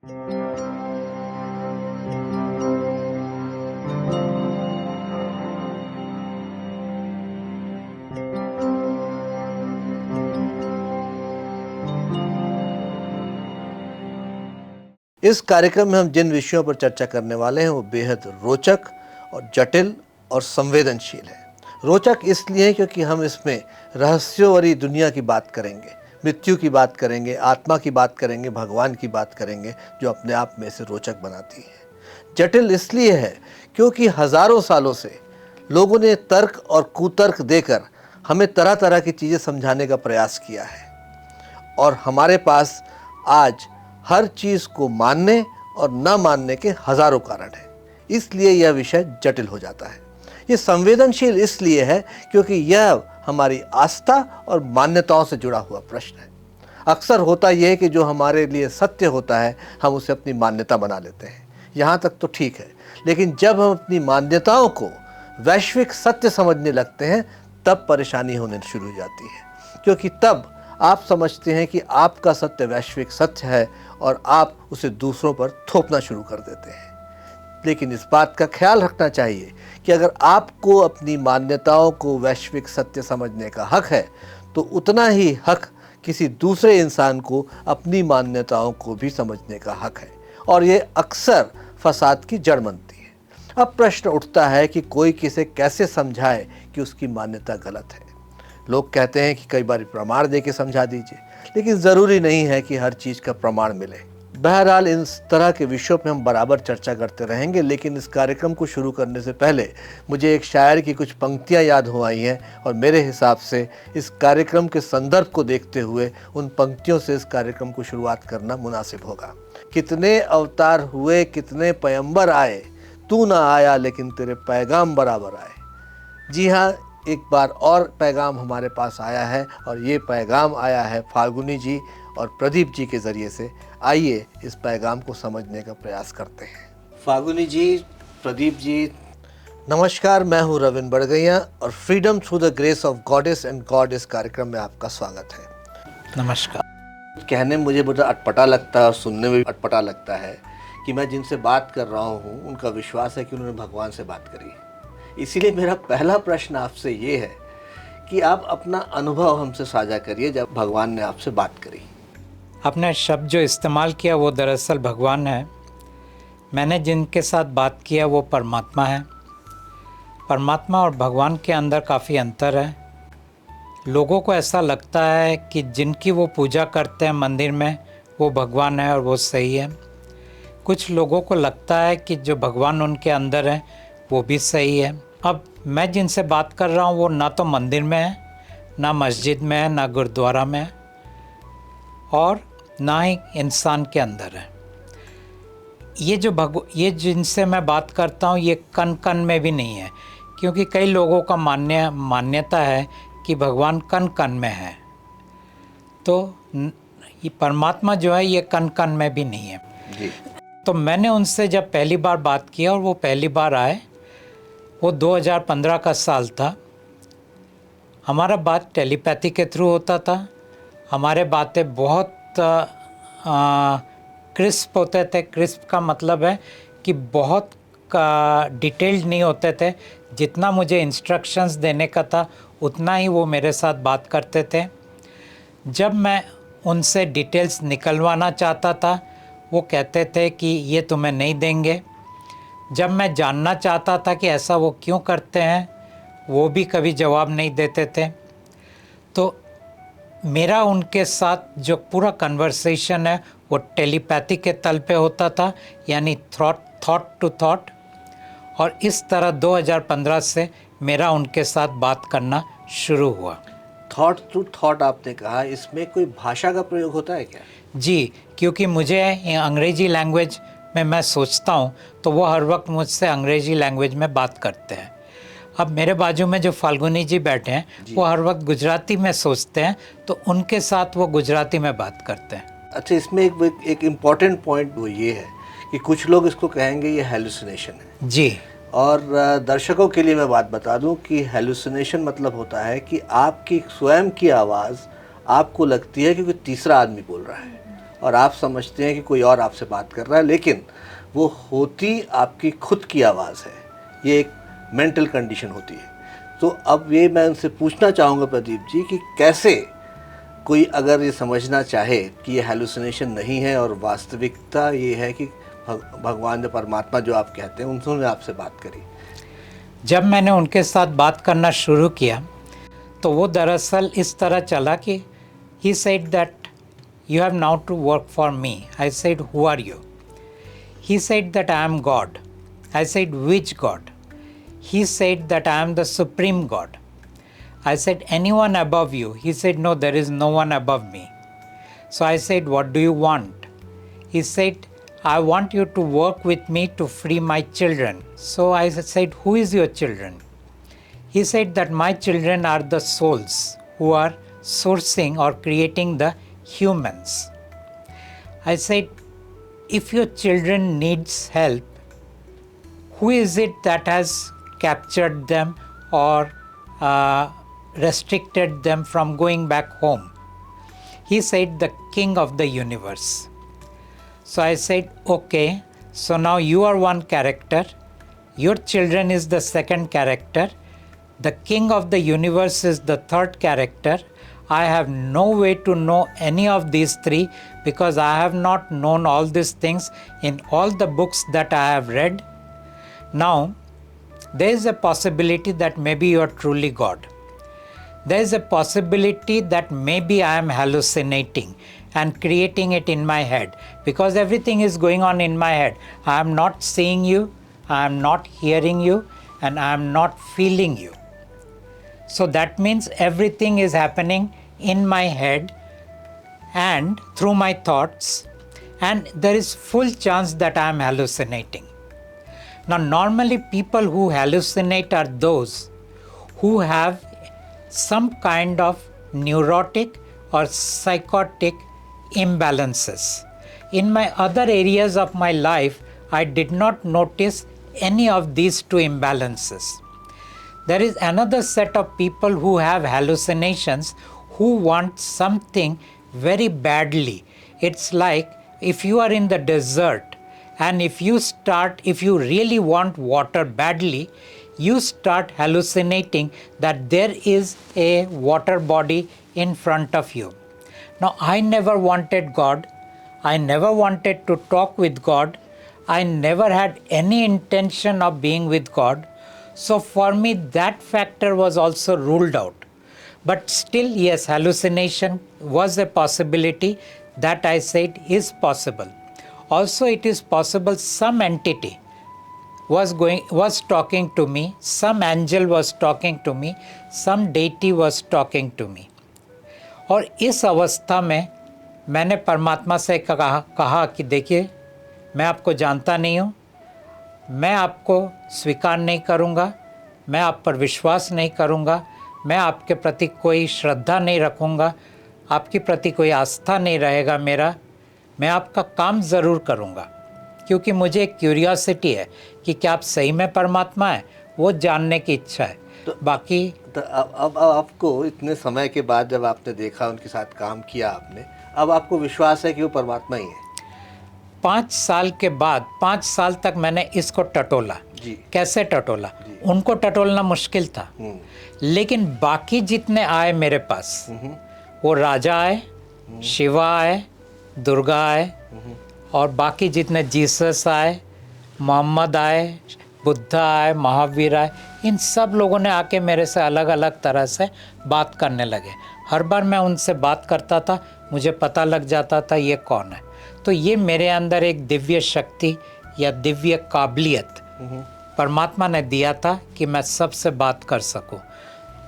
इस कार्यक्रम में हम जिन विषयों पर चर्चा करने वाले हैं वो बेहद रोचक और जटिल और संवेदनशील है। रोचक इसलिए क्योंकि हम इसमें रहस्यों भरी दुनिया की बात करेंगे, मृत्यु की बात करेंगे, आत्मा की बात करेंगे, भगवान की बात करेंगे, जो अपने आप में इसे रोचक बनाती है। जटिल इसलिए है क्योंकि हजारों सालों से लोगों ने तर्क और कुतर्क देकर हमें तरह तरह की चीज़ें समझाने का प्रयास किया है और हमारे पास आज हर चीज़ को मानने और न मानने के हजारों कारण हैं। इसलिए यह विषय जटिल हो जाता है। ये संवेदनशील इसलिए है क्योंकि यह हमारी आस्था और मान्यताओं से जुड़ा हुआ प्रश्न है। अक्सर होता यह है कि जो हमारे लिए सत्य होता है हम उसे अपनी मान्यता बना लेते हैं। यहाँ तक तो ठीक है, लेकिन जब हम अपनी मान्यताओं को वैश्विक सत्य समझने लगते हैं तब परेशानी होने शुरू हो जाती है, क्योंकि तब आप समझते हैं कि आपका सत्य वैश्विक सत्य है और आप उसे दूसरों पर थोपना शुरू कर देते हैं। लेकिन इस बात का ख्याल रखना चाहिए कि अगर आपको अपनी मान्यताओं को वैश्विक सत्य समझने का हक है तो उतना ही हक किसी दूसरे इंसान को अपनी मान्यताओं को भी समझने का हक है, और ये अक्सर फसाद की जड़ बनती है। अब प्रश्न उठता है कि कोई किसे कैसे समझाए कि उसकी मान्यता गलत है। लोग कहते हैं कि कई बार प्रमाण दे के समझा दीजिए, लेकिन ज़रूरी नहीं है कि हर चीज़ का प्रमाण मिले। बहरहाल इन तरह के विषयों पे हम बराबर चर्चा करते रहेंगे, लेकिन इस कार्यक्रम को शुरू करने से पहले मुझे एक शायर की कुछ पंक्तियां याद हो आई हैं और मेरे हिसाब से इस कार्यक्रम के संदर्भ को देखते हुए उन पंक्तियों से इस कार्यक्रम को शुरुआत करना मुनासिब होगा। कितने अवतार हुए, कितने पैगंबर आए, तू ना आया लेकिन तेरे पैगाम बराबर आए। जी हाँ, एक बार और पैगाम हमारे पास आया है और ये पैगाम आया है फाल्गुनी जी और प्रदीप जी के ज़रिए से। आइए इस पैगाम को समझने का प्रयास करते हैं। फाल्गुनी जी, प्रदीप जी, नमस्कार। मैं हूँ रविंद्र बड़गैया और freedom through the grace of goddess and God इस कार्यक्रम में आपका स्वागत है। नमस्कार। कहने में मुझे बड़ा अटपटा लगता है और सुनने में भी अटपटा लगता है कि मैं जिनसे बात कर रहा हूँ उनका विश्वास है कि उन्होंने भगवान से बात करी है। इसीलिए मेरा पहला प्रश्न आपसे ये है कि आप अपना अनुभव हमसे साझा करिए जब भगवान ने आपसे बात करी। आपने शब्द जो इस्तेमाल किया वो दरअसल भगवान है। मैंने जिनके साथ बात किया वो परमात्मा है। परमात्मा और भगवान के अंदर काफ़ी अंतर है। लोगों को ऐसा लगता है कि जिनकी वो पूजा करते हैं मंदिर में वो भगवान है और वो सही है। कुछ लोगों को लगता है कि जो भगवान उनके अंदर है वो भी सही है। अब मैं जिनसे बात कर रहा हूँ वो ना तो मंदिर में है, ना मस्जिद में है, ना गुरुद्वारा में है और ना ही इंसान के अंदर है। ये जिनसे मैं बात करता हूँ ये कण कण में भी नहीं है, क्योंकि कई लोगों का मान्यता है कि भगवान कण कण में है। तो ये परमात्मा जो है ये कण कण में भी नहीं है जी। तो मैंने उनसे जब पहली बार बात किया और वो पहली बार आए, वो 2015 का साल था। हमारा बात टेलीपैथी के थ्रू होता था। हमारे बातें बहुत क्रिस्प होते थे। क्रिस्प का मतलब है कि बहुत डिटेल्ड नहीं होते थे। जितना मुझे इंस्ट्रक्शंस देने का था उतना ही वो मेरे साथ बात करते थे। जब मैं उनसे डिटेल्स निकलवाना चाहता था वो कहते थे कि ये तुम्हें नहीं देंगे। जब मैं जानना चाहता था कि ऐसा वो क्यों करते हैं वो भी कभी जवाब नहीं देते थे। तो मेरा उनके साथ जो पूरा कन्वर्सेशन है वो टेलीपैथी के तल पे होता था, यानी थॉट टू थॉट। और इस तरह 2015 से मेरा उनके साथ बात करना शुरू हुआ। थॉट टू थॉट आपने कहा, इसमें कोई भाषा का प्रयोग होता है क्या? जी, क्योंकि मुझे अंग्रेज़ी लैंग्वेज में मैं सोचता हूँ तो वो हर वक्त मुझसे अंग्रेज़ी लैंग्वेज में बात करते हैं। अब मेरे बाजू में जो फाल्गुनी जी बैठे हैं वो हर वक्त गुजराती में सोचते हैं, तो उनके साथ वो गुजराती में बात करते हैं। अच्छा, इसमें एक इम्पॉर्टेंट पॉइंट वो ये है कि कुछ लोग इसको कहेंगे ये हेलुसिनेशन है। जी। और दर्शकों के लिए मैं बात बता दूं कि हेलुसिनेशन मतलब होता है कि आपकी स्वयं की आवाज़ आपको लगती है कि कोई तीसरा आदमी बोल रहा है और आप समझते हैं कि कोई और आपसे बात कर रहा है, लेकिन वो होती आपकी खुद की आवाज़ है। ये एक मेंटल कंडीशन होती है। तो अब ये मैं उनसे पूछना चाहूँगा प्रदीप जी कि कैसे कोई अगर ये समझना चाहे कि ये हैलुसिनेशन नहीं है और वास्तविकता ये है कि भगवान जो परमात्मा जो आप कहते हैं उन्होंने आपसे बात करी। जब मैंने उनके साथ बात करना शुरू किया तो वो दरअसल इस तरह चला कि he said that you have now to work for me. I said who are you? He said that I am God. I said which God? He said that I am the supreme God. I said, anyone above you? He said, no, there is no one above me. So I said, what do you want? He said, I want you to work with me to free my children. So I said, who is your children? He said that my children are the souls who are sourcing or creating the humans. I said, if your children needs help, who is it that has captured them or restricted them from going back home? He said, the king of the universe. So I said, okay, so now you are one character, your children is the second character, the king of the universe is the third character. I have no way to know any of these three because I have not known all these things in all the books that I have read. Now, there is a possibility that maybe you are truly God. There is a possibility that maybe I am hallucinating and creating it in my head because everything is going on in my head. I am not seeing you, I am not hearing you, and I am not feeling you. So that means everything is happening in my head and through my thoughts, and there is full chance that I am hallucinating. Now, normally people who hallucinate are those who have some kind of neurotic or psychotic imbalances. In my other areas of my life, I did not notice any of these two imbalances. There is another set of people who have hallucinations who want something very badly. It's like if you are in the desert and if you really want water badly, you start hallucinating that there is a water body in front of you. Now, I never wanted God. I never wanted to talk with God. I never had any intention of being with God. So for me, that factor was also ruled out. But still, yes, hallucination was a possibility that I said is possible. Also, it is possible some entity was talking to me, some angel was talking to me, some deity was talking to me. और इस अवस्था में मैंने परमात्मा से कहा कि देखिए, मैं आपको जानता नहीं हूँ, मैं आपको स्वीकार नहीं करूँगा, मैं आप पर विश्वास नहीं करूँगा, मैं आपके प्रति कोई श्रद्धा नहीं रखूँगा, आपके प्रति कोई आस्था नहीं रहेगा मेरा, मैं आपका काम ज़रूर करूँगा, क्योंकि मुझे एक क्यूरियोसिटी है कि क्या आप सही में परमात्मा है, वो जानने की इच्छा है। तो बाकी तो अब आपको इतने समय के बाद जब आपने देखा, उनके साथ काम किया आपने, अब आपको विश्वास है कि वो परमात्मा ही है? 5 साल के बाद 5 साल तक मैंने इसको टटोला। जी। कैसे टटोला? उनको टटोलना मुश्किल था, लेकिन बाकी जितने आए मेरे पास, वो राजा आए, शिवा आए, दुर्गा आए, और बाकी जितने जीसस आए, मोहम्मद आए, बुद्धा आए, महावीर आए, इन सब लोगों ने आके मेरे से अलग अलग तरह से बात करने लगे। हर बार मैं उनसे बात करता था, मुझे पता लग जाता था ये कौन है। तो ये मेरे अंदर एक दिव्य शक्ति या दिव्य काबिलियत परमात्मा ने दिया था कि मैं सबसे बात कर सकूं।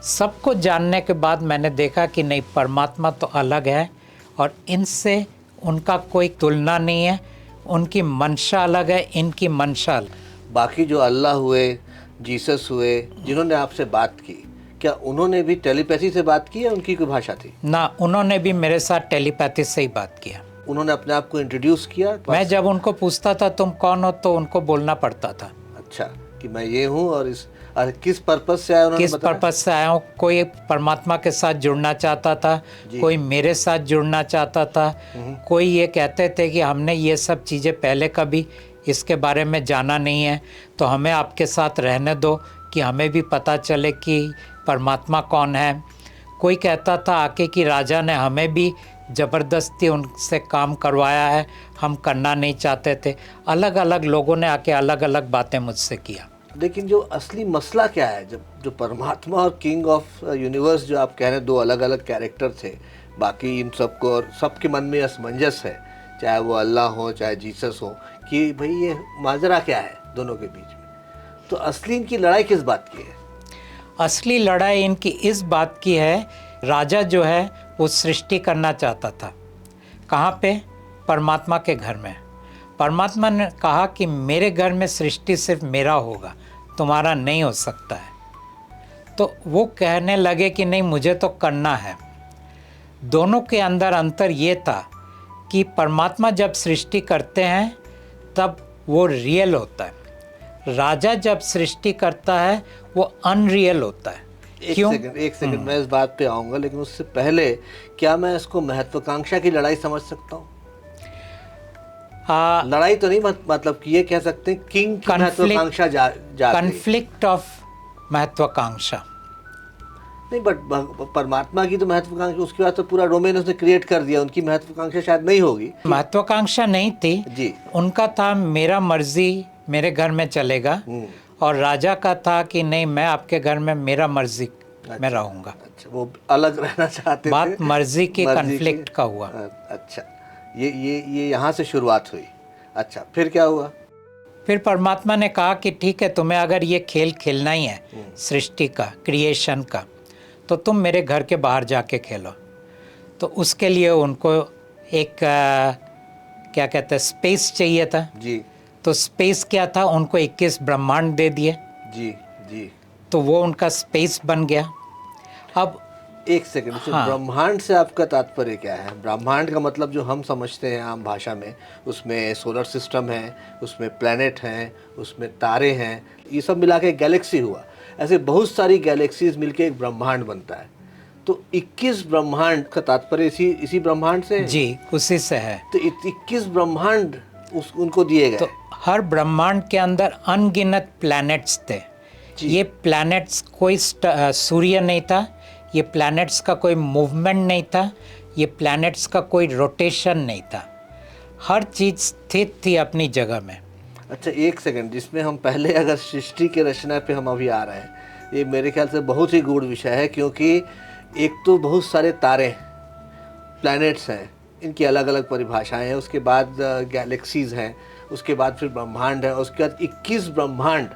सबको जानने के बाद मैंने देखा कि नहीं, परमात्मा तो अलग है और इनसे उनका कोई तुलना नहीं है, उनकी मंशा अलग है, इनकी मंशा अलग। बाकी जो अल्लाह हुए, जीसस हुए, जिन्होंने आपसे बात की, क्या उन्होंने भी टेलीपैथी से बात की या उनकी कोई भाषा थी? ना, उन्होंने भी मेरे साथ टेलीपैथी से ही बात किया। उन्होंने अपने आप को इंट्रोड्यूस किया? मैं जब उनको पूछता था तुम कौन हो, तो उनको बोलना पड़ता था। अच्छा, कि मैं ये हूँ और इस और किस पर्पस से आया उन्होंने किस बताया? पर्पस से आया हूँ, कोई परमात्मा के साथ जुड़ना चाहता था, कोई मेरे साथ जुड़ना चाहता था, कोई ये कहते थे कि हमने ये सब चीज़ें पहले कभी इसके बारे में जाना नहीं है, तो हमें आपके साथ रहने दो कि हमें भी पता चले कि परमात्मा कौन है। कोई कहता था आके कि राजा ने हमें भी ज़बरदस्ती उनसे काम करवाया है, हम करना नहीं चाहते थे। अलग अलग लोगों ने आके अलग अलग बातें मुझसे किया। लेकिन जो असली मसला क्या है, जब जो परमात्मा और किंग ऑफ यूनिवर्स जो आप कह रहे हैं, दो अलग अलग कैरेक्टर थे, बाकी इन सबको और सबके मन में असमंजस है, चाहे वो अल्लाह हो चाहे जीसस हो, कि भाई ये माजरा क्या है दोनों के बीच में। तो असली इनकी लड़ाई किस बात की है? असली लड़ाई इनकी इस बात की है, राजा जो है वो सृष्टि करना चाहता था। कहाँ पे? परमात्मा के घर में। परमात्मा ने कहा कि मेरे घर में सृष्टि सिर्फ मेरा होगा, तुम्हारा नहीं हो सकता है। तो वो कहने लगे कि नहीं, मुझे तो करना है। दोनों के अंदर अंतर ये था कि परमात्मा जब सृष्टि करते हैं तब वो रियल होता है, राजा जब सृष्टि करता है वो अनरियल होता है। क्यों? एक सेकंड मैं इस बात पे आऊंगा, लेकिन उससे पहले क्या मैं इसको महत्वाकांक्षा की लड़ाई समझ सकता हूँ? लड़ाई तो नहीं, मतलब कि ये कह सकते हैं किंग की महत्वाकांक्षा कॉन्फ्लिक्ट ऑफ महत्वाकांक्षा नहीं, बट परमात्मा की तो महत्वाकांक्षा, उसके बाद तो पूरा डोमेन उसने क्रिएट कर दिया, उनकी महत्वाकांक्षा शायद नहीं होगी। महत्वाकांक्षा नहीं थी जी, उनका था मेरा मर्जी मेरे घर में चलेगा, और राजा का था कि नहीं, मैं आपके घर में मेरा मर्जी में रहूंगा। अच्छा, वो अलग रहना चाहते बात थे, मर्जी के कॉन्फ्लिक्ट का हुआ। अच्छा, ये यहाँ से शुरुआत हुई। अच्छा, फिर क्या हुआ? फिर परमात्मा ने कहा कि ठीक है, तुम्हें अगर ये खेल खेलना ही है सृष्टि का, क्रिएशन का, तो तुम मेरे घर के बाहर जाके खेलो। तो उसके लिए उनको एक क्या कहते हैं, स्पेस चाहिए था। जी तो स्पेस क्या था, उनको 21 ब्रह्मांड दे दिए। जी जी। तो वो उनका स्पेस बन गया। अब एक सेकंड, हाँ। ब्रह्मांड से आपका तात्पर्य क्या है? ब्रह्मांड का मतलब जो हम समझते हैं आम भाषा में, उसमें सोलर सिस्टम है, उसमें प्लैनेट हैं, उसमें तारे हैं, ये सब मिला के गैलेक्सी हुआ। ऐसे बहुत सारी गैलेक्सीज मिलके एक ब्रह्मांड बनता है। तो 21 ब्रह्मांड का तात्पर्य इसी ब्रह्मांड से है? जी, उसी से है। तो 21 ब्रह्मांड उनको दिए गए। तो हर ब्रह्मांड के अंदर अनगिनत प्लैनेट्स थे। ये प्लैनेट्स कोई सूर्य नहीं था, ये प्लैनेट्स का कोई मूवमेंट नहीं था, ये प्लैनेट्स का कोई रोटेशन नहीं था, हर चीज़ स्थित थी अपनी जगह में। अच्छा, एक सेकंड, जिसमें हम पहले अगर सृष्टि के रचना पे हम अभी आ रहे हैं, ये मेरे ख्याल से बहुत ही गूढ़ विषय है, क्योंकि एक तो बहुत सारे तारे, प्लैनेट्स हैं, इनकी अलग अलग परिभाषाएं हैं, उसके बाद गैलेक्सीज हैं, उसके बाद फिर ब्रह्मांड है, उसके बाद 21 ब्रह्मांड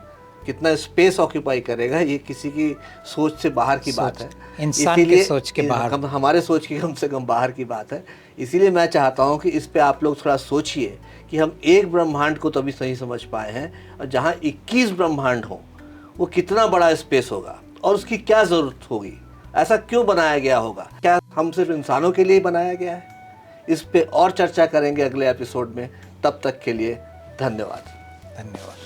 कितना स्पेस ऑक्यूपाई करेगा, ये किसी की सोच से बाहर की बात है। इंसान की सोच के बाहर, हमारे सोच की कम से कम बाहर की बात है। इसीलिए मैं चाहता हूँ कि इस पे आप लोग थोड़ा सोचिए कि हम एक ब्रह्मांड को तभी सही समझ पाए हैं, और जहाँ 21 ब्रह्मांड हो वो कितना बड़ा स्पेस होगा और उसकी क्या ज़रूरत होगी, ऐसा क्यों बनाया गया होगा, क्या हम सिर्फ इंसानों के लिए बनाया गया है? इस पे और चर्चा करेंगे अगले एपिसोड में। तब तक के लिए धन्यवाद। धन्यवाद।